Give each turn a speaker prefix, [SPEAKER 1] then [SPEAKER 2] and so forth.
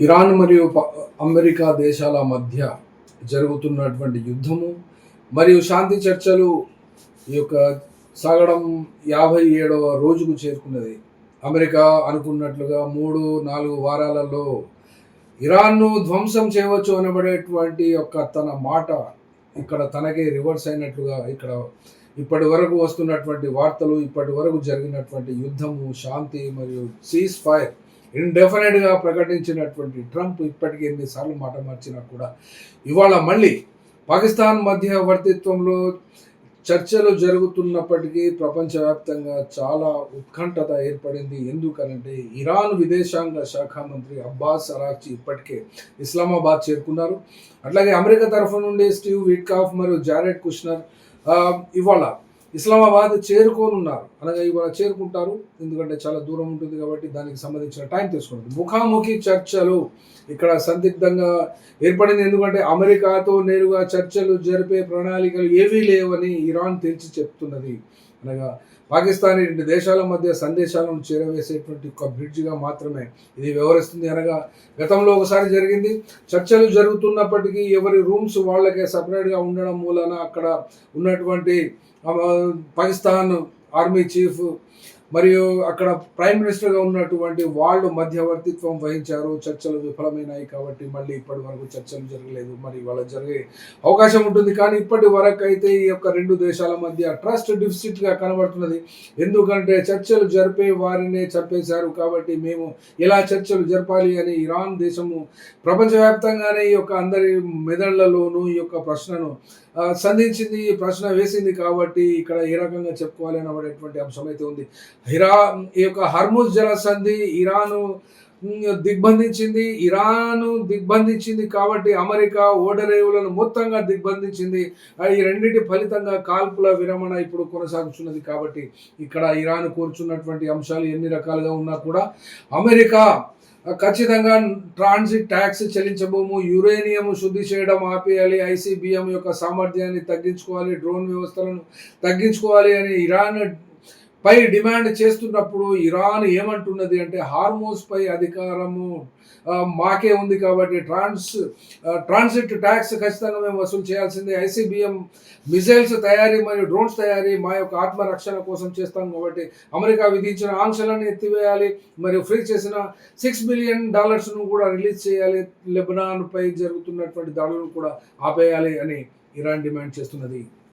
[SPEAKER 1] Iran మరియు America దేశాల మధ్య జరుగుతున్నటువంటి యుద్ధము మరియు శాంతి చర్చలు ఈ యొక్క సాగడం 57వ రోజుకు చేరుకున్నది. అమెరికా అనుకున్నట్లుగా 3-4 వారాలలో ఇరాన్ను ధ్వంసం చేయవచ్చు అనబడేటువంటి తన మాట ఇక్కడ తనకే రివర్స్ అయినట్లుగా ఇక్కడ ఇప్పటి వరకు వస్తున్నటువంటి వార్తలు, ఇప్పటి వరకు జరిగినటువంటి యుద్ధము, శాంతి మరియు సీజ్ ఫైర్ ఇండెఫినెట్గా ప్రకటించినటువంటి ట్రంప్ ఇప్పటికీ ఎన్నిసార్లు మాట మార్చినా కూడా ఇవాళ మళ్ళీ పాకిస్తాన్ మధ్యవర్తిత్వంలో చర్చలు జరుగుతున్నప్పటికీ ప్రపంచవ్యాప్తంగా చాలా ఉత్కంఠత ఏర్పడింది. ఎందుకనంటే ఇరాన్ విదేశాంగ శాఖ మంత్రి అబ్బాస్ అరాక్చి ఇప్పటికే ఇస్లామాబాద్ చేరుకున్నారు. అట్లాగే అమెరికా తరఫు నుండి స్టీవ్ విట్కాఫ్ మరియు జారెడ్ కుష్నర్ ఇవాళ ఇస్లామాబాద్ చేరుకోనున్నారు. అనగా ఇవాళ చేరుకుంటారు, ఎందుకంటే చాలా దూరం ఉంటుంది కాబట్టి దానికి సంబంధించిన టైం తీసుకుంటుంది. ముఖాముఖి చర్చలు ఇక్కడ సందిగ్ధంగా ఏర్పడింది. ఎందుకంటే అమెరికాతో నేరుగా చర్చలు జరిపే ప్రణాళికలు ఏవీ లేవని ఇరాన్ తేల్చి చెప్తున్నది. అనగా పాకిస్తాన్ రెండు దేశాల మధ్య సందేశాలను చేరవేసేటువంటి ఒక బ్రిడ్జ్గా మాత్రమే ఇది వ్యవహరిస్తుంది. అనగా గతంలో ఒకసారి జరిగింది, చర్చలు జరుగుతున్నప్పటికీ ఎవరి రూమ్స్ వాళ్ళకే సపరేట్గా ఉండడం మూలన అక్కడ ఉన్నటువంటి పాకిస్తాన్ ఆర్మీ చీఫ్ మరియు అక్కడ ప్రైమ్ మినిస్టర్గా ఉన్నటువంటి వాళ్ళు మధ్యవర్తిత్వం వహించారు. చర్చలు విఫలమైనాయి కాబట్టి మళ్ళీ ఇప్పటి వరకు చర్చలు జరగలేదు. మరి వాళ్ళ జరిగే అవకాశం ఉంటుంది. కానీ ఇప్పటి వరకు అయితే ఈ రెండు దేశాల మధ్య ట్రస్ట్ డెఫిసిట్గా కనబడుతున్నది. ఎందుకంటే చర్చలు జరిపే వారినే చంపేశారు కాబట్టి మేము ఎలా చర్చలు జరపాలి అని ఇరాన్ దేశము ప్రపంచవ్యాప్తంగానే అందరి మెదళ్లలోనూ ఈ ప్రశ్నను సంధించింది, ప్రశ్న వేసింది. కాబట్టి ఇక్కడ ఏ రకంగా చెప్పుకోవాలి అనబడేటువంటి అంశం అయితే ఉంది. ఈ హర్ముజ్ జలసంధి ఇరాను దిగ్బంధించింది కాబట్టి అమెరికా ఓడరేవులను మొత్తంగా దిగ్బంధించింది. ఈ రెండింటి ఫలితంగా కాల్పుల విరమణ ఇప్పుడు కొనసాగుతున్నది. కాబట్టి ఇక్కడ ఇరాన్ కూర్చున్నటువంటి అంశాలు ఎన్ని రకాలుగా ఉన్నా కూడా అమెరికా ఖచ్చితంగా ట్రాన్సిట్ ట్యాక్స్ చెల్లించబోము, యురేనియం శుద్ధి చేయడం ఆపేయాలి, ఐసీబీఎం సామర్థ్యాన్ని తగ్గించుకోవాలి, డ్రోన్ వ్యవస్థలను తగ్గించుకోవాలి అని ఇరాన్ పై డిమాండ్ చేస్తున్నప్పుడు ఇరాన్ ఏమంటున్నది అంటే హార్మోజ్ పై అధికారము మాకే ఉంది కాబట్టి ట్రాన్సిట్ ట్యాక్స్ ఖచ్చితంగా మేము వసూలు చేయాల్సిందే. ఐసీబీఎం మిసైల్స్ తయారీ మరియు డ్రోన్స్ తయారీ మా ఆత్మరక్షణ కోసం చేస్తాం కాబట్టి అమెరికా విధించిన ఆంక్షలను ఎత్తివేయాలి మరియు ఫ్రీ చేసిన $6 బిలియన్ కూడా రిలీజ్ చేయాలి. లెబనాన్ పై జరుగుతున్నటువంటి దాడులను కూడా ఆపేయాలి అని ఇరాన్ డిమాండ్ చేస్తున్నది.